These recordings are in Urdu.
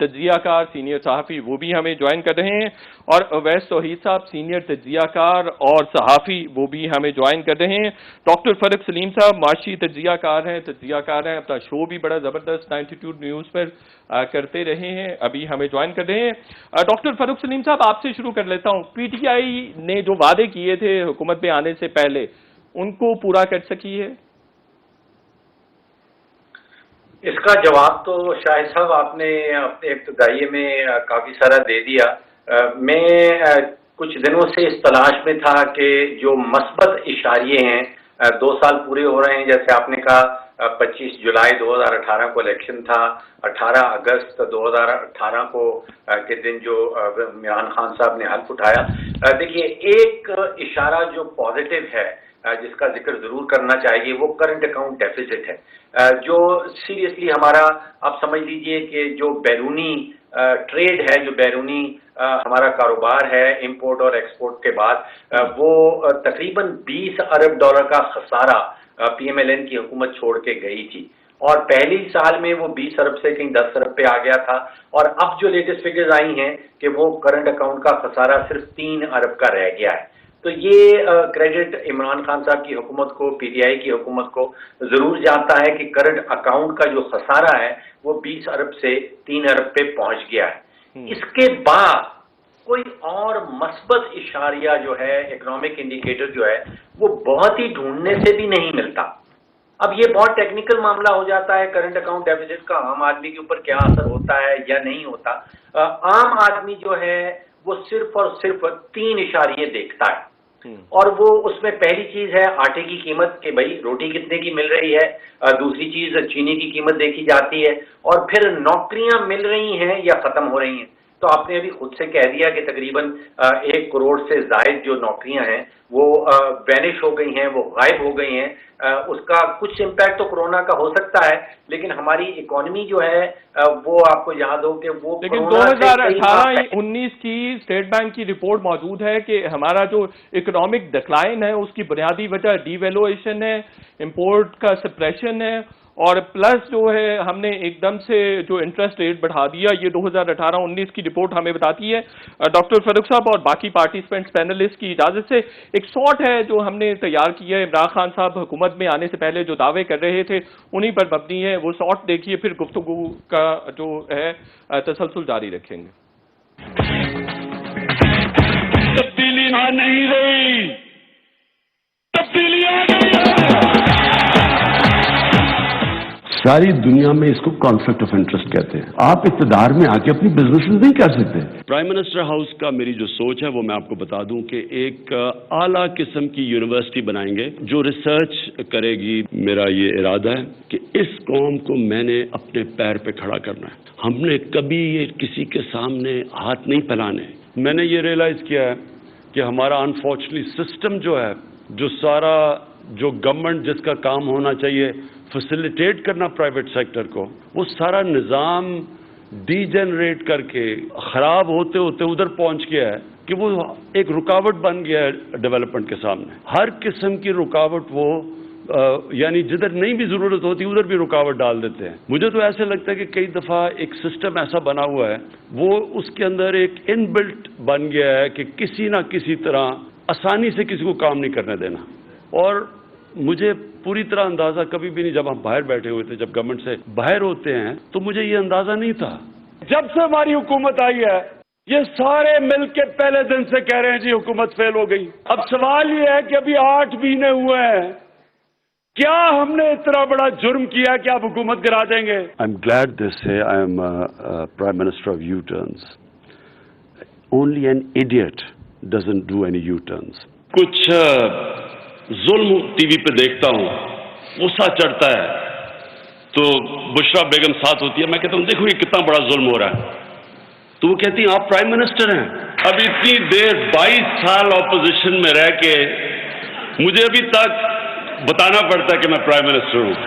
تجزیہ کار سینئر صحافی وہ بھی ہمیں جوائن کر رہے ہیں، اور اویس توحید صاحب سینئر تجزیہ کار اور صحافی وہ بھی ہمیں جوائن کر رہے ہیں۔ ڈاکٹر فرق سلیم صاحب معاشی تجزیہ کار ہیں، اپنا شو بھی بڑا زبردست 92 نیوز پر کرتے رہے ہیں، ابھی ہمیں جوائن کر رہے ہیں۔ ڈاکٹر فرق سلیم صاحب آپ سے شروع کر لیتا ہوں، پی ٹی آئی نے جو وعدے کیے تھے حکومت میں آنے سے پہلے ان کو پورا کر سکی ہے؟ اس کا جواب تو شاہد صاحب آپ نے اپنے ابتدائیے میں کافی سارا دے دیا۔ میں کچھ دنوں سے اس تلاش میں تھا کہ جو مثبت اشاریے ہیں، 2 سال پورے ہو رہے ہیں، جیسے آپ نے کہا 25 جولائی 2018 کو الیکشن تھا، 18 اگست 2018 کو کے دن جو عمران خان صاحب نے حلف اٹھایا۔ دیکھیے، ایک اشارہ جو پازیٹیو ہے جس کا ذکر ضرور کرنا چاہیے، وہ کرنٹ اکاؤنٹ ڈیفیسٹ ہے، جو سیریسلی ہمارا آپ سمجھ لیجئے کہ جو بیرونی ٹریڈ ہے، جو بیرونی ہمارا کاروبار ہے امپورٹ اور ایکسپورٹ کے بعد، وہ تقریباً $20 ارب کا خسارہ پی ایم ایل این کی حکومت چھوڑ کے گئی تھی، اور پہلی سال میں وہ 20 ارب سے کہیں 10 ارب پہ آ گیا تھا، اور اب جو لیٹسٹ فگرز آئی ہیں کہ وہ کرنٹ اکاؤنٹ کا خسارہ صرف 3 ارب کا رہ گیا ہے۔ تو یہ کریڈٹ عمران خان صاحب کی حکومت کو، پی ٹی آئی کی حکومت کو ضرور جانتا ہے کہ کرنٹ اکاؤنٹ کا جو خسارہ ہے وہ 20 ارب سے 3 ارب پہ پہنچ گیا ہے۔ اس کے بعد کوئی اور مثبت اشاریہ جو ہے، اکنامک انڈیکیٹر جو ہے، وہ بہت ہی ڈھونڈنے سے بھی نہیں ملتا۔ اب یہ بہت ٹیکنیکل معاملہ ہو جاتا ہے، کرنٹ اکاؤنٹ ڈیفیسٹ کا عام آدمی کے اوپر کیا اثر ہوتا ہے یا نہیں ہوتا۔ عام آدمی جو ہے وہ صرف اور صرف 3 اشاریے دیکھتا ہے، اور وہ اس میں پہلی چیز ہے آٹے کی قیمت، کہ بھائی روٹی کتنے کی مل رہی ہے، دوسری چیز چینی کی قیمت دیکھی جاتی ہے، اور پھر نوکریاں مل رہی ہیں یا ختم ہو رہی ہیں۔ تو آپ نے ابھی خود سے کہہ دیا کہ تقریباً 1 کروڑ سے زائد جو نوکریاں ہیں وہ وینش ہو گئی ہیں، وہ غائب ہو گئی ہیں۔ اس کا کچھ امپیکٹ تو کورونا کا ہو سکتا ہے، لیکن ہماری اکانومی جو ہے وہ آپ کو یاد ہو کہ وہ لیکن 2018-19 کی اسٹیٹ بینک کی رپورٹ موجود ہے کہ ہمارا جو اکنامک ڈکلائن ہے اس کی بنیادی وجہ ڈی ویلویشن ہے، امپورٹ کا سپریشن ہے، اور پلس جو ہے ہم نے ایک دم سے جو انٹرسٹ ریٹ بڑھا دیا، یہ 2018-19 کی رپورٹ ہمیں بتاتی ہے۔ ڈاکٹر فاروق صاحب اور باقی پارٹیسپینٹس پینلسٹ کی اجازت سے ایک شارٹ ہے جو ہم نے تیار کیا ہے، عمران خان صاحب حکومت میں آنے سے پہلے جو دعوے کر رہے تھے انہی پر مبنی ہے، وہ شارٹ دیکھیے، پھر گفتگو کا جو ہے تسلسل جاری رکھیں گے۔ تبدیلی آ نہیں رہی، تبدیلی آ نہیں رہی۔ ساری دنیا میں اس کو کانفلکٹ آف انٹرسٹ کہتے ہیں۔ آپ اقتدار میں آ کے اپنی بزنس نہیں کر سکتے۔ پرائم منسٹر ہاؤس کا میری جو سوچ ہے وہ میں آپ کو بتا دوں کہ ایک اعلیٰ قسم کی یونیورسٹی بنائیں گے جو ریسرچ کرے گی۔ میرا یہ ارادہ ہے کہ اس قوم کو میں نے اپنے پیر پہ کھڑا کرنا ہے۔ ہم نے کبھی یہ کسی کے سامنے ہاتھ نہیں پھیلانے۔ میں نے یہ ریئلائز کیا ہے کہ ہمارا انفارچونیٹلی سسٹم جو ہے، جو سارا جو گورنمنٹ جس کا کام ہونا چاہیے فیسیلیٹیٹ کرنا پرائیویٹ سیکٹر کو، وہ سارا نظام ڈی جنریٹ کر کے خراب ہوتے ہوتے ادھر پہنچ گیا ہے کہ وہ ایک رکاوٹ بن گیا ہے ڈیولپمنٹ کے سامنے۔ ہر قسم کی رکاوٹ وہ یعنی جدھر نہیں بھی ضرورت ہوتی ادھر بھی رکاوٹ ڈال دیتے ہیں۔ مجھے تو ایسے لگتا ہے کہ کئی دفعہ ایک سسٹم ایسا بنا ہوا ہے، وہ اس کے اندر ایک ان بلٹ بن گیا ہے کہ کسی نہ کسی طرح آسانی سے کسی کو کام نہیں کرنے دینا۔ اور مجھے پوری طرح اندازہ کبھی بھی نہیں، جب ہم باہر بیٹھے ہوئے تھے، جب گورنمنٹ سے باہر ہوتے ہیں تو مجھے یہ اندازہ نہیں تھا۔ جب سے ہماری حکومت آئی ہے یہ سارے مل کے پہلے دن سے کہہ رہے ہیں جی حکومت فیل ہو گئی۔ اب سوال یہ ہے کہ ابھی 8 مہینے ہوئے ہیں، کیا ہم نے اتنا بڑا جرم کیا کہ آپ حکومت گرا دیں گے؟ I am glad they say I am prime minister of U turns. Only an idiot doesn't do any U turns. کچھ ظلم ٹی وی پہ دیکھتا ہوں، غصہ چڑھتا ہے تو بشرا بیگم ساتھ ہوتی ہے، میں کہتا ہوں دیکھو یہ کتنا بڑا ظلم ہو رہا ہے، تو وہ کہتی ہیں آپ پرائم منسٹر ہیں۔ اب اتنی دیر 22 سال اپوزیشن میں رہ کے مجھے ابھی تک بتانا پڑتا ہے کہ میں پرائم منسٹر ہوں۔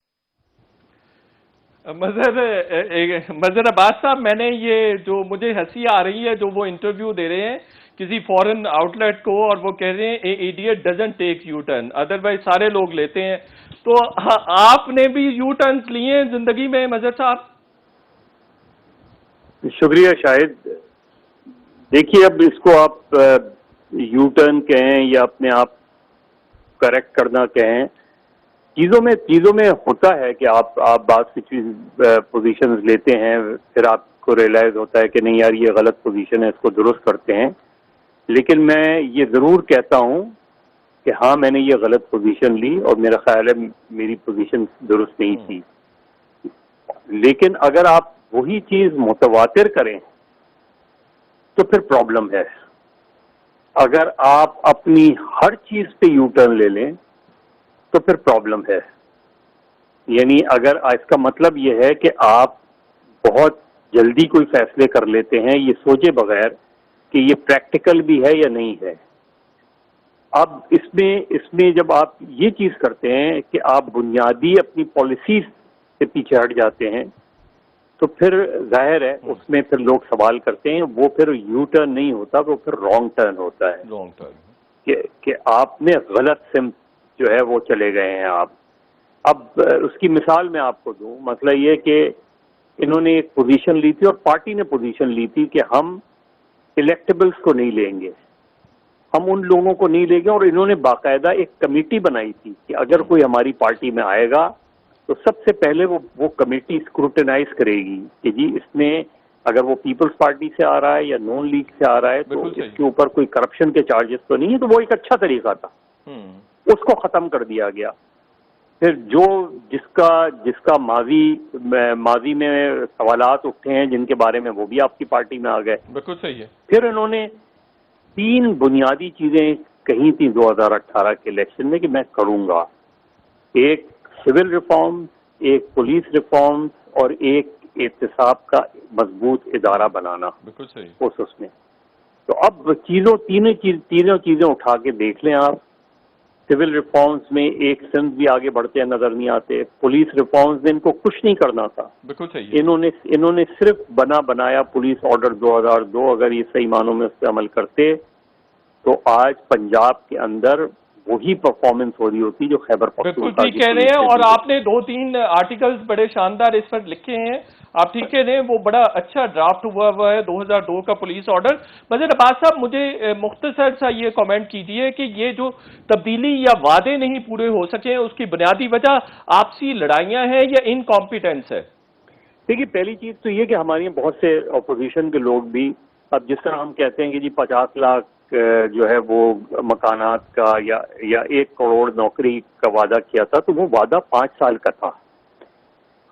مظہر عباس صاحب، میں نے یہ جو مجھے ہنسی آ رہی ہے، جو وہ انٹرویو دے رہے ہیں کسی فورن آؤٹ لیٹ کو، اور وہ کہہ رہے ہیں a idiot doesn't take U turn, otherwise سارے لوگ لیتے ہیں، تو آپ نے بھی یو ٹرنز لیے ہیں زندگی میں مظہر صاحب؟ شکریہ شاہد. دیکھیے اب اس کو آپ یو ٹرن کہیں یا اپنے آپ کریکٹ کرنا کہیں, چیزوں میں ہوتا ہے کہ آپ بات سی پوزیشنز لیتے ہیں, پھر آپ کو ریئلائز ہوتا ہے کہ نہیں یار یہ غلط پوزیشن ہے, اس کو درست کرتے ہیں. لیکن میں یہ ضرور کہتا ہوں کہ ہاں میں نے یہ غلط پوزیشن لی اور میرا خیال ہے میری پوزیشن درست نہیں تھی. لیکن اگر آپ وہی چیز متواتر کریں تو پھر پرابلم ہے. اگر آپ اپنی ہر چیز پہ یو ٹرن لے لیں تو پھر پرابلم ہے. یعنی اگر اس کا مطلب یہ ہے کہ آپ بہت جلدی کوئی فیصلے کر لیتے ہیں یہ سوچے بغیر کہ یہ پریکٹیکل بھی ہے یا نہیں ہے. اب اس میں جب آپ یہ چیز کرتے ہیں کہ آپ بنیادی اپنی پالیسیز سے پیچھے ہٹ جاتے ہیں تو پھر ظاہر ہے اس میں پھر لوگ سوال کرتے ہیں, وہ پھر یو ٹرن نہیں ہوتا, وہ پھر رانگ ٹرن ہوتا ہے. رانگ ٹرن کہ آپ نے غلط سمت جو ہے وہ چلے گئے ہیں آپ. اب اس کی مثال میں آپ کو دوں, مسئلہ یہ کہ انہوں نے ایک پوزیشن لی تھی اور پارٹی نے پوزیشن لی تھی کہ ہم الیکٹیبلز کو نہیں لیں گے, ہم ان لوگوں کو نہیں لیں گے, اور انہوں نے باقاعدہ ایک کمیٹی بنائی تھی کہ اگر کوئی ہماری پارٹی میں آئے گا تو سب سے پہلے وہ کمیٹی اسکروٹنائز کرے گی کہ جی اس میں اگر وہ پیپلز پارٹی سے آ رہا ہے یا نون لیگ سے آ رہا ہے تو اس کے اوپر کوئی کرپشن کے چارجز تو نہیں ہے. تو وہ ایک اچھا طریقہ تھا, اس کو ختم کر دیا گیا. پھر جس کا ماضی میں سوالات اٹھے ہیں جن کے بارے میں وہ بھی آپ کی پارٹی میں آ گئے. بالکل صحیح ہے. پھر انہوں نے 3 بنیادی چیزیں کہی تھیں 2018 کے الیکشن میں کہ میں کروں گا. ایک سول ریفارم, ایک پولیس ریفارم, اور ایک احتساب کا مضبوط ادارہ بنانا. بالکل صحیح. اس میں تو اب تینوں چیزیں اٹھا کے دیکھ لیں آپ. سول ریفارمز میں ایک سند بھی آگے بڑھتے نظر نہیں آتے. پولیس ریفارمز نے ان کو کچھ نہیں کرنا تھا. بالکل صحیح. انہوں نے صرف بنایا پولیس آرڈر 2002. اگر یہ صحیح معنوں میں اس پہ عمل کرتے تو آج پنجاب کے اندر وہی پرفارمنس ہو رہی ہوتی جو خیبر بالکل ٹھیک کہہ رہے ہیں. اور آپ نے 2-3 آرٹیکلز بڑے شاندار اس پر لکھے ہیں, آپ ٹھیک کہہ رہے ہیں, وہ بڑا اچھا ڈرافٹ ہوا ہے 2002 کا پولیس آرڈر. مظہر عباس صاحب مجھے مختصر سا یہ کامنٹ کیجیے کہ یہ جو تبدیلی یا وعدے نہیں پورے ہو سکے اس کی بنیادی وجہ آپسی لڑائیاں ہیں یا انکمپیٹنس ہے؟ دیکھیے پہلی چیز تو یہ کہ ہماری بہت سے اپوزیشن کے لوگ بھی اب جس طرح ہم کہتے ہیں کہ جی 50 لاکھ جو ہے وہ مکانات کا یا 1 کروڑ نوکری کا وعدہ کیا تھا, تو وہ وعدہ 5 سال کا تھا.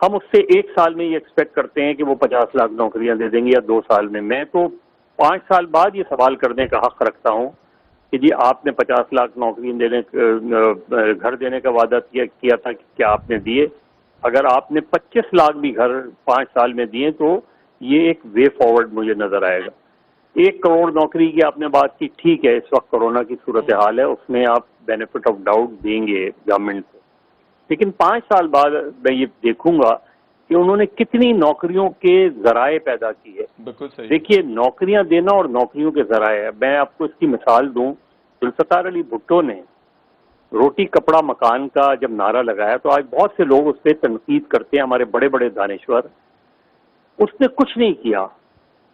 ہم اس سے 1 سال میں یہ ایکسپیکٹ کرتے ہیں کہ وہ 50 لاکھ نوکریاں دے دیں گے یا 2 سال میں. میں تو 5 سال بعد یہ سوال کرنے کا حق رکھتا ہوں کہ جی آپ نے 50 لاکھ نوکری گھر دینے کا وعدہ کیا تھا, کیا آپ نے دیے؟ اگر آپ نے 25 لاکھ بھی گھر 5 سال میں دیے تو یہ ایک وے فارورڈ مجھے نظر آئے گا. 1 کروڑ نوکری کی آپ نے بات کی, ٹھیک ہے اس وقت کورونا کی صورتحال ہے, اس میں آپ بینیفٹ آف ڈاؤٹ دیں گے گورنمنٹ کو, لیکن 5 سال بعد میں یہ دیکھوں گا کہ انہوں نے کتنی نوکریوں کے ذرائع پیدا کیے. بالکل صحیح. دیکھیے نوکریاں دینا اور نوکریوں کے ذرائع, میں آپ کو اس کی مثال دوں. ذوالفقار علی بھٹو نے روٹی کپڑا مکان کا جب نعرہ لگایا تو آج بہت سے لوگ اس پہ تنقید کرتے ہیں, ہمارے بڑے بڑے دانشور. اس نے کچھ نہیں کیا,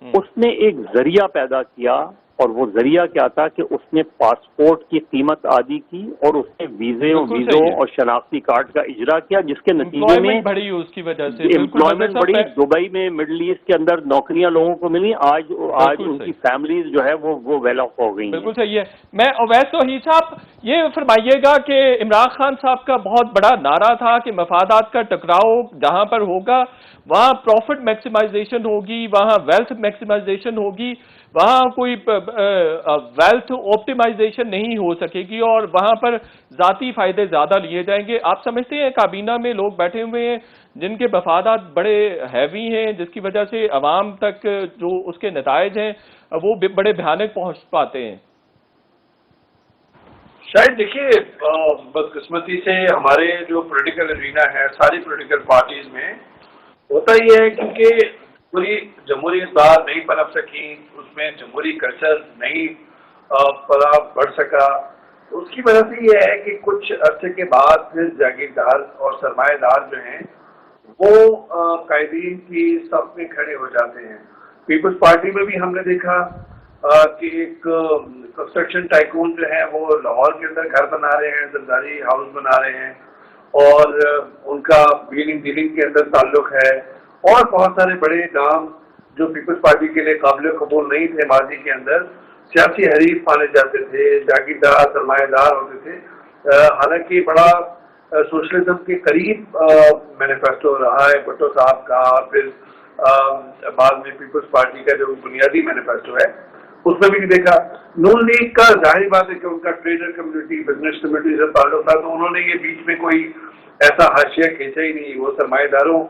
اس نے ایک ذریعہ پیدا کیا, اور وہ ذریعہ کیا تھا کہ اس نے پاسپورٹ کی قیمت عادی کی اور اس نے ویزوں اور شناختی کارڈ کا اجرا کیا, جس کے نتیجے میں بڑھی اس کی وجہ سے امپلائمنٹ بڑی. دبئی میں مڈل ایسٹ کے اندر نوکریاں لوگوں کو ملی, آج ان کی فیملیز جو ہے وہ ویل آف ہو گئی. بالکل صحیح ہے. میں اویس توحید صاحب یہ فرمائیے گا کہ عمران خان صاحب کا بہت بڑا نعرہ تھا کہ مفادات کا ٹکراؤ جہاں پر ہوگا وہاں پروفٹ میکسیمائزیشن ہوگی, وہاں ویلتھ میکسیمائزیشن ہوگی, وہاں کوئی ویلتھ آپٹیمائزیشن نہیں ہو سکے گی, اور وہاں پر ذاتی فائدے زیادہ لیے جائیں گے. آپ سمجھتے ہیں کابینہ میں لوگ بیٹھے ہوئے ہیں جن کے مفادات بڑے ہیوی ہیں, جس کی وجہ سے عوام تک جو اس کے نتائج ہیں وہ بڑے بھیانک پہنچ پاتے ہیں؟ شاید دیکھیے بدقسمتی سے ہمارے جو پولیٹیکل ارینا ہے ساری پولیٹیکل پارٹیز میں ہوتا یہ ہے کیونکہ پوری جمہوری اقدار نہیں پنپ سکی, اس میں جمہوری کلچر نہیں بڑھ سکا. اس کی وجہ سے یہ ہے کہ کچھ عرصے کے بعد پھر جاگیردار اور سرمایہ دار جو ہیں وہ قائدین کی صف میں کھڑے ہو جاتے ہیں. پیپلز پارٹی میں بھی ہم نے دیکھا کہ ایک کنسٹرکشن ٹائکون جو ہے وہ لاہور کے اندر گھر بنا رہے ہیں, زرداری ہاؤس بنا رہے ہیں, اور ان کا ویلنگ ڈیلنگ کے اندر تعلق ہے, اور بہت سارے بڑے نام جو پیپلز پارٹی کے لیے قابل قبول نہیں تھے ماضی کے اندر, سیاسی حریف مانے جاتے تھے, جاگیردار سرمایہ دار ہوتے تھے, حالانکہ بڑا سوشلزم کے قریب مینیفیسٹو رہا ہے بھٹو صاحب کا, اور پھر بعد میں پیپلز پارٹی کا جو بنیادی مینیفیسٹو ہے اس میں بھی دیکھا. نون لیگ کا ظاہر بات ہے کہ ان کا ٹریڈر کمیونٹی, بزنس کمیونٹی سے تعلق تھا, تو انہوں نے یہ بیچ میں کوئی ایسا حاشیہ کھینچا ہی نہیں. وہ سرمایہ داروں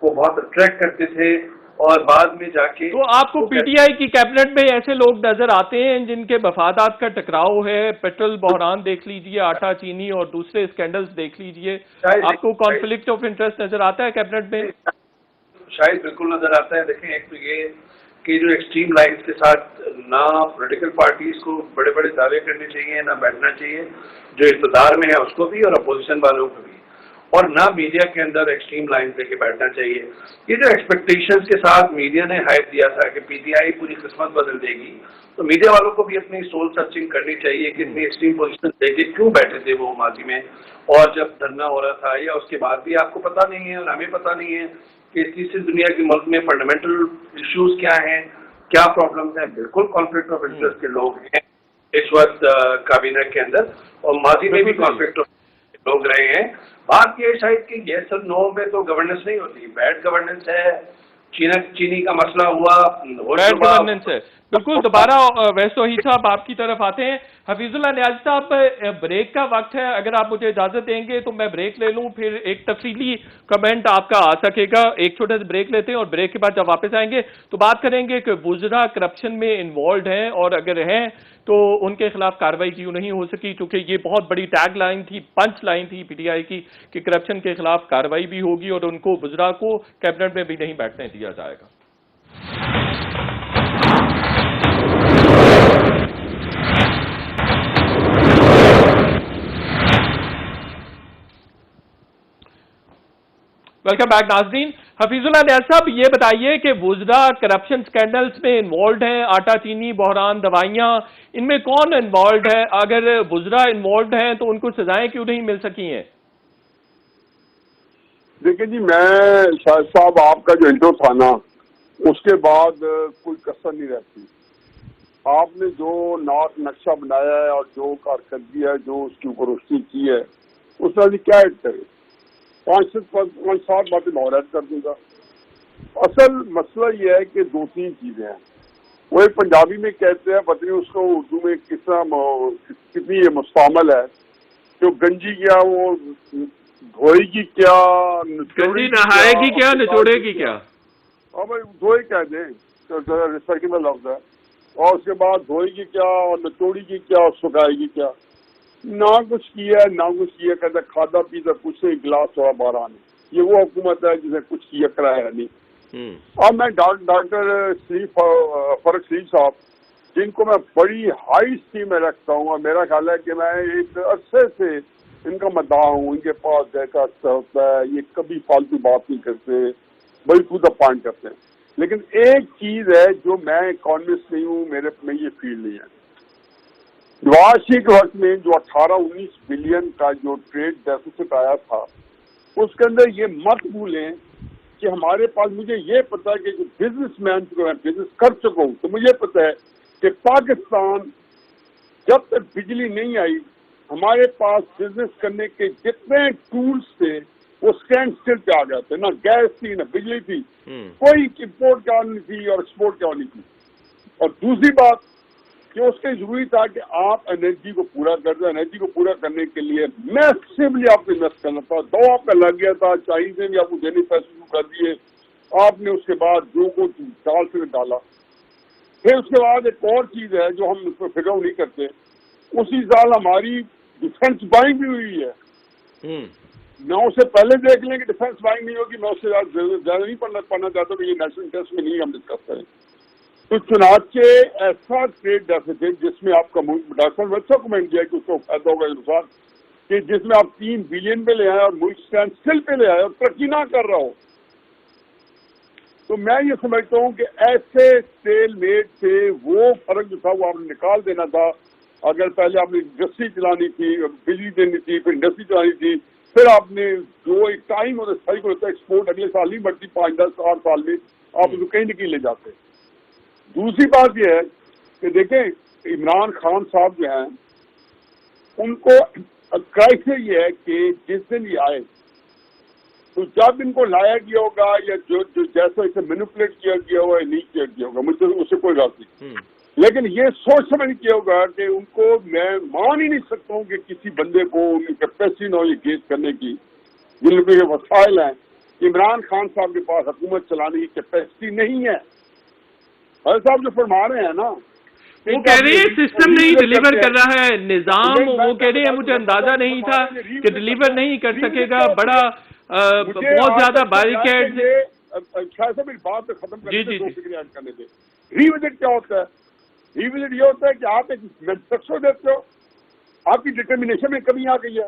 کو بہت اٹریکٹ کرتے تھے, اور بعد میں جا کے تو آپ کو پی ٹی آئی کی کیبنٹ میں ایسے لوگ نظر آتے ہیں جن کے مفادات کا ٹکراؤ ہے, پیٹرول بحران دیکھ لیجئے, آٹا چینی اور دوسرے اسکینڈلز دیکھ لیجئے, آپ کو کانفلکٹ آف انٹرسٹ نظر آتا ہے کیبنٹ میں؟ شاید بالکل نظر آتا ہے. دیکھیں, ایک تو یہ کہ جو ایکسٹریم لائنز کے ساتھ نہ پولیٹیکل پارٹیز کو بڑے بڑے دعوے کرنے چاہیے, نہ بیٹھنا چاہیے, جو اقتدار میں ہے اس کو بھی اور اپوزیشن والوں کو بھی, اور نہ میڈیا کے اندر ایکسٹریم لائن لے کے بیٹھنا چاہیے. یہ جو ایکسپیکٹیشنز کے ساتھ میڈیا نے ہائپ دیا تھا کہ پی ٹی آئی پوری قسمت بدل دے گی, تو میڈیا والوں کو بھی اپنی سول سرچنگ کرنی چاہیے کہ اتنی ایکسٹریم پوزیشن لے کے کیوں بیٹھے تھے وہ ماضی میں, اور جب دھرنا ہو رہا تھا یا اس کے بعد بھی آپ کو پتہ نہیں ہے اور ہمیں پتہ نہیں ہے کہ تیسری دنیا کے ملک میں فنڈامنٹل ایشوز کیا ہیں, کیا پرابلمز ہیں. بالکل کانفلکٹ آف انٹرسٹ کے لوگ ہیں اس وقت کابینہ کے اندر, اور ماضی میں بھی کانفلکٹ آف لوگ رہے ہیں. بات یہ شاید کہ یس اور نو میں تو گورننس نہیں ہوتی, بیڈ گورننس ہے. چینی کا مسئلہ ہوا, بیڈ گورننس ہے. بالکل. دوبارہ ویس توحید صاحب آپ کی طرف آتے ہیں. حفیظ اللہ نیازی صاحب, بریک کا وقت ہے, اگر آپ مجھے اجازت دیں گے تو میں بریک لے لوں, پھر ایک تفصیلی کمنٹ آپ کا آ سکے گا. ایک چھوٹے سے بریک لیتے ہیں, اور بریک کے بعد جب واپس آئیں گے تو بات کریں گے کہ وزراء کرپشن میں انوالوڈ ہیں, اور اگر ہیں تو ان کے خلاف کارروائی کیوں نہیں ہو سکی, کیونکہ یہ بہت بڑی ٹیگ لائن تھی, پنچ لائن تھی پی ٹی آئی کی کہ کرپشن کے خلاف کارروائی بھی ہوگی اور ان کو وزراء کو کیبنٹ میں بھی نہیں بیٹھنے دیا جائے گا. ویلکم بیک ناظرین. حفیظ اللہ نیاز صاحب, یہ بتائیے کہ وزراء کرپشن سکینڈلز میں انوالوڈ ہیں, آٹا چینی بحران, دوائیاں, ان میں کون انوالوڈ ہے؟ اگر وزراء انوالوڈ ہیں تو ان کو سزائیں کیوں نہیں مل سکی ہیں؟ دیکھیں جی, میں شاہد صاحب آپ کا جو انٹرو تھا نا, اس کے بعد کوئی کسر نہیں رہتی. آپ نے جو نقشہ بنایا ہے اور جو کارکردگی ہے, جو اس کے اوپر روشنی کی ہے, اس میں کیا ایڈ کرے؟ 5-7 باتیں اور ایڈ کر دوں گا. اصل مسئلہ یہ ہے کہ 2-3 چیزیں ہیں. وہ ایک پنجابی میں کہتے ہیں, پتہ نہیں اس کو اردو میں کس طرح کتنی مستعمل ہے, جو گنجی کیا وہ دھوئے گی کیا, گنجی نہائے گی کیا, نچوڑے گی کیا. ہاں بھائی, دھوئے کہہ دیں, ریسائکل لفظ ہے. اور اس کے بعد دھوئے گی کیا, اور نچوڑی گی کیا, اور سکھائے گی کیا. نہ کچھ کیا ہے, نہ کچھ کیا. کہتے کھادا پیتا کچھ سے گلاس ہوا باران. یہ وہ حکومت ہے جسے کچھ کیا کرایا نہیں. اب میں ڈاکٹر فرق شریف صاحب, جن کو میں بڑی ہائی اسٹیم میں رکھتا ہوں, اور میرا خیال ہے کہ میں ایک عرصے سے ان کا مداح ہوں. ان کے پاس جیسا ہوتا ہے, یہ کبھی فالتو بات نہیں کرتے, بڑی ٹو دا پوائنٹ کرتے ہیں. لیکن ایک چیز ہے جو میں اکانومسٹ نہیں ہوں, میرے میں یہ فیلڈ نہیں ہے. نواز شریف کے وقت میں جو 18-19 بلین کا جو ٹریڈ ڈیفیسٹ آیا تھا, اس کے اندر یہ مت بھولیں کہ ہمارے پاس, مجھے یہ پتا ہے کہ جو بزنس مین کو میں بزنس کر چکا ہوں, تو مجھے پتا ہے کہ پاکستان جب تک بجلی نہیں آئی, ہمارے پاس بزنس کرنے کے جتنے ٹولز تھے وہ اسٹینڈ اسٹل پہ آ گئے تھے. نہ گیس تھی, نہ بجلی تھی, کوئی امپورٹ کیا نہیں تھی اور ایکسپورٹ کیا نہیں تھی. اور دوسری بات کہ اس کے ضروری تھا کہ آپ انرجی کو پورا کر دیں. انرجی کو پورا کرنے کے لیے میسیولی آپ کو انویسٹ کرنا تھا. دو آپ کا لگ گیا تھا, چائنیز نے بھی آپ کو دینے پیسے شروع کر دیے. آپ نے اس کے بعد جو کو ڈال سے ڈالا. پھر اس کے بعد ایک اور چیز ہے جو ہم اس پہ فگر نہیں کرتے, اسی سال ہماری ڈیفینس بائنگ بھی ہوئی ہے. میں اسے پہلے دیکھ لیں کہ ڈیفینس بائنگ نہیں ہوگی, میں اس سے زیادہ نہیں پڑھنا چاہتا کہ یہ نیشنل انٹرسٹ میں نہیں ہم ڈسکس کریں. تو چنانچہ ایسا ٹریڈ ڈیفیسٹ جس میں آپ کا ملک, ڈاکٹر اچھا کمنٹ کیا کہ اس کو فائدہ ہوگا نقصان, کہ جس میں آپ 3 بلین پہ لے آئے اور ملک اسٹینڈ اسٹل پہ لے آئے اور ترقی نہ کر رہا ہو. تو میں یہ سمجھتا ہوں کہ ایسے اسٹیل میٹ سے وہ فرق جو تھا وہ آپ نے نکال دینا تھا. اگر پہلے آپ نے انڈسٹری چلانی تھی, بجلی دینی تھی, پھر انڈسٹری چلانی تھی, پھر آپ نے جو ایک ٹائم ہوتا ہے کو ہوتا ہے ایکسپورٹ اگلے سال نہیں بڑھتی 5-10 سال میں آپ اس کو کہیں نہ کہیں لے جاتے. دوسری بات یہ ہے کہ دیکھیں عمران خان صاحب جو ہیں ان کو کرائسس یہ ہے کہ جس دن یہ آئے تو جب ان کو لایا گیا ہوگا یا جو جیسا اسے مینوپولیٹ کیا گیا ہوگا یا نہیں کیا گیا ہوگا, مجھے اس سے کوئی بات نہیں, لیکن یہ سوچ سمجھ کیا ہوگا کہ ان کو میں مان ہی نہیں سکتا ہوں کہ کسی بندے کو ان کی کیپیسٹی نہ ہو یہ کیس کرنے کی, جن کے وسائل ہیں. عمران خان صاحب کے پاس حکومت چلانے کی کیپیسٹی نہیں ہے. حضرت صاحب جو فرما رہے ہیں نا, وہ کہہ رہے ہیں سسٹم نہیں ڈیلیور کر رہا ہے, نظام, وہ کہہ رہے ہیں مجھے اندازہ نہیں تھا کہ ڈیلیور نہیں کر سکے گا, بڑا بہت زیادہ بیریکیڈ. شاید صاحب میری بات ختم کرنے دیں. ری وزٹ کیا ہوتا ہے؟ ری وزٹ یہ ہوتا ہے کہ آپ ایک مینوفیکچر دیتے ہو, آپ کی ڈٹرمنیشن میں کمی آ گئی ہے,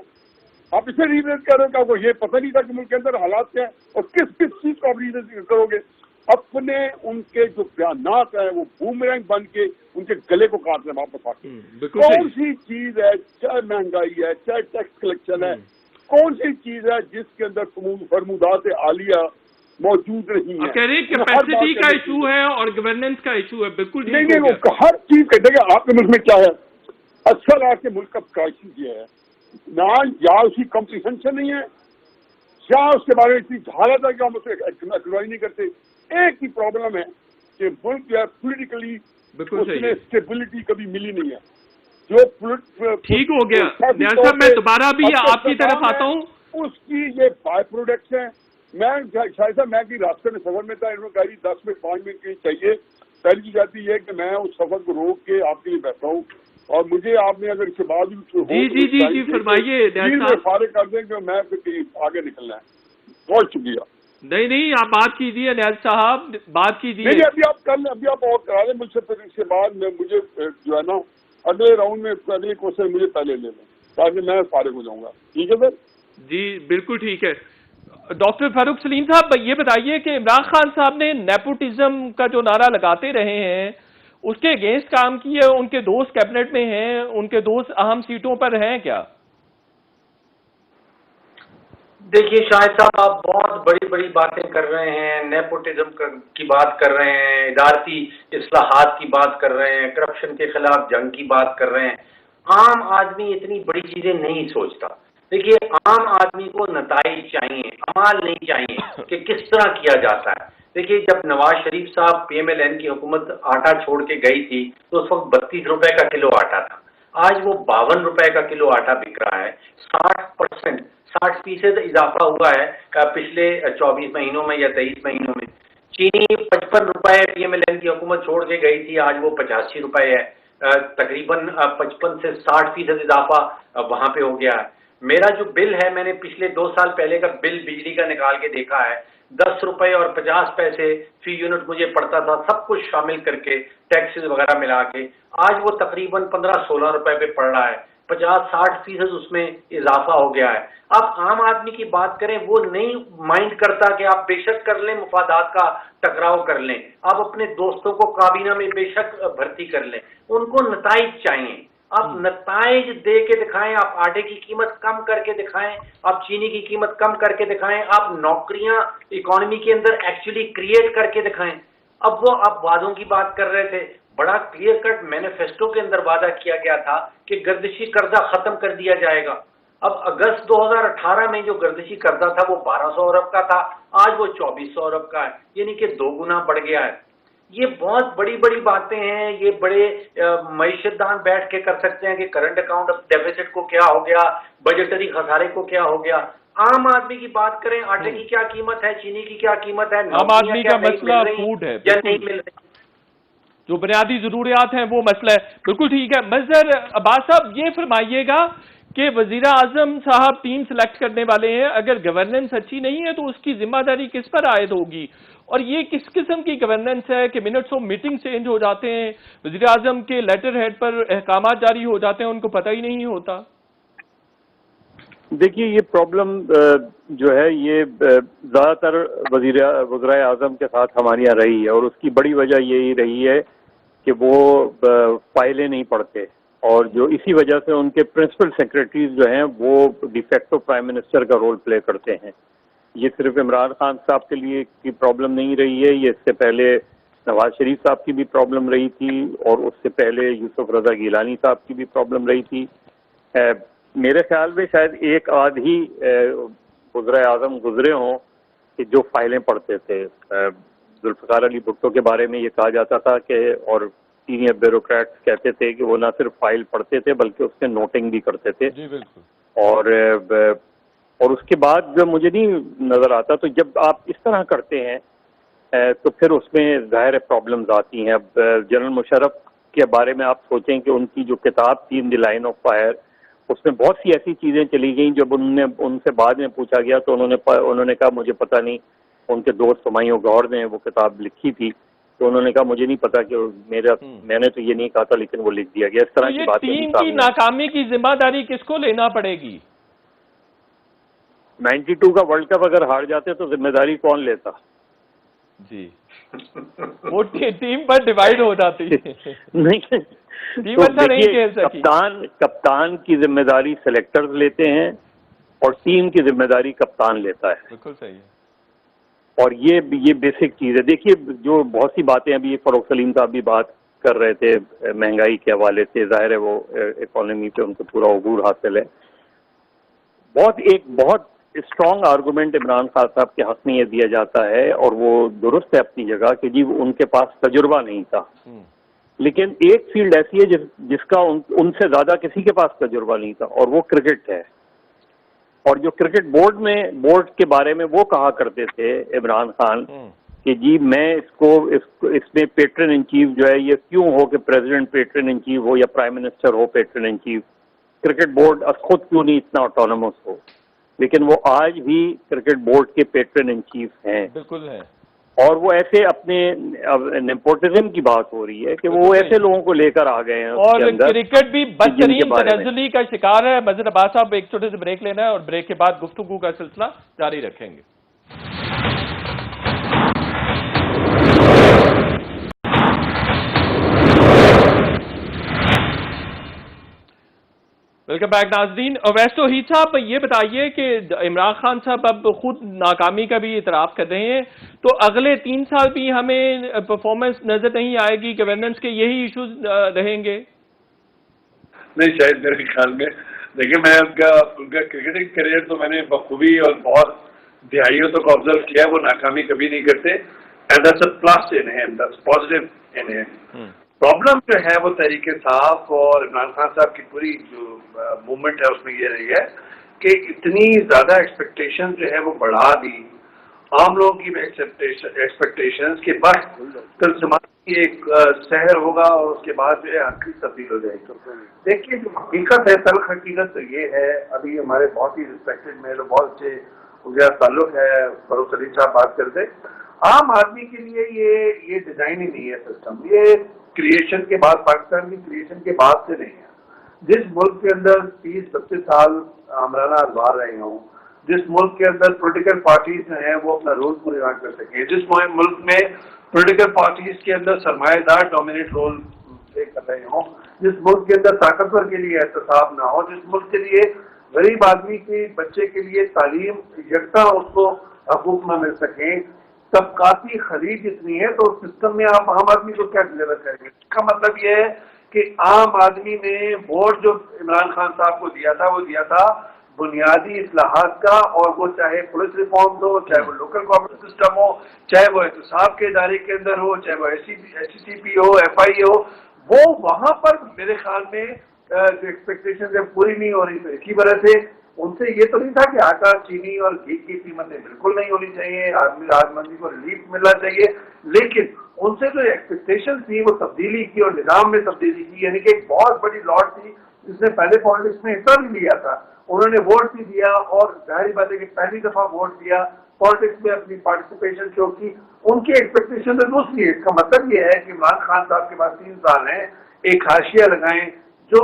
آپ اسے ری وزٹ کر رہے ہو کہ آپ کو یہ پتہ نہیں تھا کہ ملک کے اندر حالات کیا ہیں, اور کس کس چیز کو آپ ری وزٹ کرو گے. اپنے ان کے جو بیانات ہیں وہ بومرینگ بن کے ان کے گلے کو کاٹ رہے ہیں واپس آ کے. کون سی چیز ہے, چاہے مہنگائی ہے, چاہے ٹیکس کلیکشن ہے, کون سی چیز ہے جس کے اندر فرمودات عالیہ موجود نہیں ہے؟ کہہ رہے کیپیسٹی کا ایشو ہے اور گورننس کا ایشو ہے. بالکل نہیں, وہ ہر چیز کہ دیکھیں آپ کے ملک میں کیا ہے, اکثر آپ کے ملک کا کرائسس یہ ہے نہ, یا اس کی کمپریہنشن نہیں ہے, یا اس کے بارے میں اتنی جہالت ہے کہ ہم اسے ایکنالج نہیں کرتے. ایک ہی پرابلم ہے کہ ملک جو ہے پولیٹیکلی اس میں اسٹیبلٹی کبھی ملی نہیں ہے. جو ٹھیک ہو گیا نیاز صاحب, میں دوبارہ بھی آپ کی طرف آتا ہوں. اس کی یہ بائی پروڈکٹس ہیں. میں شاید صاحب میں راستے میں سفر میں تھا, انہوں نے کہا 10 منٹ 5 منٹ کی چاہیے. پہلی چیز آتی ہے کہ میں اس سفر کو روک کے آپ کے لیے بیٹھا ہوں, اور مجھے آپ نے اگر اس کے بعد جی فرمائیے فارغ کر دیں کہ میں پھر آگے نکلنا ہے. بہت شکریہ. نہیں آپ بات کیجیے نیاز صاحب, بات کیجیے. نہیں, ابھی آپ اور کرا دیں مجھ سے, پھر اس کے بعد میں مجھے جو ہے نا اگلے راؤنڈ میں اگلے کوشچن مجھے پہلے لے لیں تاکہ میں فارغ ہو جاؤں گا. ٹھیک ہے سر؟ جی بالکل ٹھیک ہے. ڈاکٹر فاروق سلیم صاحب, یہ بتائیے کہ عمران خان صاحب نے نیپوٹزم کا جو نعرہ لگاتے رہے ہیں اس کے اگینسٹ کام کیے, ان کے دوست کیبنٹ میں ہیں, ان کے دوست اہم سیٹوں پر ہیں کیا؟ دیکھیے شاہد صاحب, آپ بہت بڑی بڑی باتیں کر رہے ہیں, نیپوٹزم کی بات کر رہے ہیں, ادارتی اصلاحات کی بات کر رہے ہیں, کرپشن کے خلاف جنگ کی بات کر رہے ہیں. عام آدمی اتنی بڑی چیزیں نہیں سوچتا. دیکھیے عام آدمی کو نتائج چاہیے, عمال نہیں چاہیے کہ کس طرح کیا جاتا ہے. دیکھیے جب نواز شریف صاحب پی ایم ایل این کی حکومت آٹا چھوڑ کے گئی تھی تو اس وقت 32 روپے کا کلو آٹا تھا. آج وہ 52 روپے کا کلو آٹا بک رہا ہے. 60% اضافہ ہوا ہے پچھلے 24 مہینوں میں یا 23 مہینوں میں. چینی 55 روپے پی ایم ایل این کی حکومت چھوڑ کے گئی تھی, آج وہ 85 روپے ہے. تقریباً 55 سے 60% اضافہ وہاں پہ ہو گیا ہے. میرا جو بل ہے, میں نے پچھلے 2 سال پہلے کا بل بجلی کا نکال کے دیکھا ہے, 10 روپے اور 50 پیسے فی یونٹ مجھے پڑتا تھا, سب کچھ شامل کر کے ٹیکسز وغیرہ ملا کے. آج وہ تقریباً 15-16 روپے پہ پڑ رہا ہے. 50-60% اس میں اضافہ ہو گیا ہے. آپ عام آدمی کی بات کریں, وہ نہیں مائنڈ کرتا کہ آپ بے شک کر لیں, مفادات کا ٹکراؤ کر لیں, آپ اپنے دوستوں کو کابینہ میں بے شک بھرتی کر لیں. ان کو نتائج چاہیے. آپ نتائج دے کے دکھائیں, آپ آٹے کی قیمت کم کر کے دکھائیں, آپ چینی کی قیمت کم کر کے دکھائیں, آپ نوکریاں اکانومی کے اندر ایکچولی کریٹ کر کے دکھائیں. اب وہ آپ وعدوں کی بات کر رہے تھے, بڑا کلیئر کٹ مینیفیسٹو کے اندر وعدہ کیا گیا تھا کہ گردشی قرضہ ختم کر دیا جائے گا. اب اگست 2018 میں جو گردشی قرضہ تھا وہ 1200 ارب کا تھا, آج وہ 2400 ارب کا ہے, یعنی کہ 2 گنا بڑھ گیا ہے. یہ بہت بڑی بڑی باتیں ہیں, یہ بڑے معیشت دان بیٹھ کے کر سکتے ہیں کہ کرنٹ اکاؤنٹ ڈیفیسٹ کو کیا ہو گیا, بجٹری خسارے کو کیا ہو گیا. عام آدمی کی بات کریں, آٹے کی کیا قیمت ہے, چینی کی کیا قیمت ہے, عام آدمی کا مسئلہ فوڈ ہے یا نہیں مل رہی, جو بنیادی ضروریات ہیں وہ مسئلہ ہے. بالکل ٹھیک ہے. مظہر عباس صاحب, یہ فرمائیے گا کہ وزیر اعظم صاحب ٹیم سلیکٹ کرنے والے ہیں, اگر گورننس اچھی نہیں ہے تو اس کی ذمہ داری کس پر عائد ہوگی, اور یہ کس قسم کی گورننس ہے کہ منٹس آف میٹنگ چینج ہو جاتے ہیں, وزیر اعظم کے لیٹر ہیڈ پر احکامات جاری ہو جاتے ہیں, ان کو پتہ ہی نہیں ہوتا. دیکھیے یہ پرابلم جو ہے یہ زیادہ تر وزرائے اعظم کے ساتھ ہمارے یہاں رہی ہے، اور اس کی بڑی وجہ یہی رہی ہے کہ وہ فائلیں نہیں پڑھتے، اور جو اسی وجہ سے ان کے پرنسپل سیکرٹریز جو ہیں وہ ڈی فیکٹو پرائم منسٹر کا رول پلے کرتے ہیں۔ یہ صرف عمران خان صاحب کے لیے کی پرابلم نہیں رہی ہے، یہ اس سے پہلے نواز شریف صاحب کی بھی پرابلم رہی تھی، اور اس سے پہلے یوسف رضا گیلانی صاحب کی بھی پرابلم رہی تھی۔ میرے خیال میں شاید ایک آدھ ہی وزرائے اعظم گزرے ہوں کہ جو فائلیں پڑھتے تھے۔ ذوالفقار علی بھٹو کے بارے میں یہ کہا جاتا تھا کہ، اور سینئر بیوروکریٹس کہتے تھے کہ وہ نہ صرف فائل پڑھتے تھے بلکہ اس سے نوٹنگ بھی کرتے تھے۔ جی بالکل۔ اور اس کے بعد جو مجھے نہیں نظر آتا، تو جب آپ اس طرح کرتے ہیں تو پھر اس میں ظاہر پرابلمز آتی ہیں۔ اب جنرل مشرف کے بارے میں آپ سوچیں کہ ان کی جو کتاب تھی ان دی لائن آف فائر، اس میں بہت سی ایسی چیزیں چلی گئیں۔ جب ان سے بعد میں پوچھا گیا تو انہوں نے کہا مجھے پتہ نہیں، ان کے دوست ہمایوں گور نے وہ کتاب لکھی تھی، تو انہوں نے کہا مجھے نہیں پتا کہ میں نے تو یہ نہیں کہا تھا لیکن وہ لکھ دیا گیا۔ اس طرح کی بات ٹیم کی ناکامی کی ذمہ داری کس کو لینا پڑے گی؟ 92 کا ورلڈ کپ اگر ہار جاتے تو ذمہ داری کون لیتا؟ جی وہ ٹیم پر ڈیوائیڈ ہو جاتی نہیں، کپتان کی ذمہ داری سلیکٹرز لیتے ہیں اور ٹیم کی ذمہ داری کپتان لیتا ہے۔ بالکل صحیح ہے۔ اور یہ بیسک چیز ہے۔ دیکھیے جو بہت سی باتیں ابھی فاروق سلیم صاحب بھی بات کر رہے تھے مہنگائی کے حوالے سے، ظاہر ہے وہ اکانومی پہ ان کو پورا عبور حاصل ہے۔ بہت اسٹرانگ آرگومنٹ عمران خان صاحب کے حق میں یہ دیا جاتا ہے، اور وہ درست ہے اپنی جگہ کہ جی ان کے پاس تجربہ نہیں تھا، لیکن ایک فیلڈ ایسی ہے جس کا ان سے زیادہ کسی کے پاس تجربہ نہیں تھا، اور وہ کرکٹ ہے۔ اور جو کرکٹ بورڈ کے بارے میں وہ کہا کرتے تھے عمران خان کہ جی میں اس میں پیٹرن ان چیف جو ہے یہ کیوں ہو کہ پریزیڈنٹ پیٹرن ان چیف ہو یا prime minister who pattern in chief, cricket board خود کیوں نہیں اتنا آٹونومس ہو، لیکن وہ آج بھی کرکٹ بورڈ کے پیٹرن ان چیف ہیں۔ بالکل ہے۔ اور وہ ایسے اپنے نیپوٹزم کی بات ہو رہی ہے کہ وہ ایسے لوگوں کو لے کر آ گئے ہیں، اور کرکٹ بھی بدترین تنزلی کا شکار ہے۔ مظہر عباس صاحب ایک چھوٹے سے بریک لینا ہے، اور بریک کے بعد گفتگو کا سلسلہ جاری رکھیں گے۔ ویلکم بیک ناظرین۔ اویس توحید صاحب یہ بتائیے کہ عمران خان صاحب اب خود ناکامی کا بھی اعتراف کر رہے ہیں، تو اگلے 3 سال بھی ہمیں پرفارمنس نظر نہیں آئے گی، گورننس کے یہی ایشوز رہیں گے؟ نہیں شاید میرے خیال میں، دیکھیں میں ان کا کرکٹنگ کیریئر تو میں نے بخوبی اور بہت دہائیوں تک آبزرو کیا، وہ ناکامی کبھی نہیں کرتے، اینڈ دیٹس اے پلس ان ہم، دیٹس پازیٹیو ان ہم۔ پرابلم جو ہے وہ تحریک انصاف اور عمران خان صاحب کی پوری جو موومنٹ ہے اس میں یہ رہی ہے کہ اتنی زیادہ ایکسپیکٹیشن جو ہے وہ بڑھا دی عام لوگوں کی ایکسپیکٹیشن کے بعد کل زمانے کی ایک سحر ہوگا، اور اس کے بعد جو ہے حقیقت تبدیل ہو جائے گی۔ دیکھیے جو حقیقت ہے، تلخ حقیقت تو یہ ہے، ابھی ہمارے بہت ہی ریسپیکٹڈ میرے بہت اچھے وغیرہ تعلق ہے، فاروق سلیم صاحب بات کرتے، عام آدمی کے لیے یہ ڈیزائن ہی نہیں ہے سسٹم، یہ کریشن کے بعد، پاکستان کی کریشن کے بعد سے نہیں ہے۔ جس ملک کے اندر 30-32 سال عمرانہ ادوار رہے ہوں، جس ملک کے اندر پولیٹیکل پارٹیز جو ہیں وہ اپنا رول پورے نہ کر سکیں، جس ملک میں پولیٹیکل پارٹیز کے اندر سرمایہ دار ڈومینیٹ رول پلے کر رہے ہوں، جس ملک کے اندر طاقتور کے لیے احتساب نہ ہو، جس ملک کے لیے غریب آدمی کے بچے کے لیے تعلیم یکساں اس کو حقوق نہ مل سکیں، طبقاتی خرید اتنی ہے، تو سسٹم میں آپ عام آدمی کو کیا ڈلیور کریں گے؟ اس کا مطلب یہ ہے کہ عام آدمی نے ووٹ جو عمران خان صاحب کو دیا تھا وہ دیا تھا بنیادی اصلاحات کا، اور وہ چاہے پولیس ریفارمز ہو، چاہے وہ لوکل گورنمنٹ سسٹم ہو، چاہے وہ احتساب کے ادارے کے اندر ہو، چاہے وہ ایس سی پی ہو، ایف آئی ہو، وہ وہاں پر میرے خیال میں جو ایکسپیکٹیشن پوری نہیں ہو رہی، تو اسی وجہ سے ان سے یہ تو نہیں تھا کہ آٹا، چینی اور گھی کی قیمتیں بالکل نہیں ہونی چاہیے، آدمی مندی کو ریلیف ملنا چاہیے، لیکن ان سے جو ایکسپیکٹیشن تھی وہ تبدیلی کی اور نظام میں تبدیلی کی، یعنی کہ ایک بہت بڑی لاٹ تھی جس نے پہلے پالیٹکس میں حصہ بھی لیا تھا، انہوں نے ووٹ بھی دیا، اور ظاہری بات ہے کہ پہلی دفعہ ووٹ دیا، پالیٹکس میں اپنی پارٹیسپیشن شو کی، ان کی ایکسپیکٹیشن تو دوسری ہے۔ اس کا مطلب یہ ہے کہ عمران خان صاحب کے پاس 3 سال ہیں، ایک حاشیہ لگائیں، جو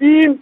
3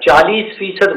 40%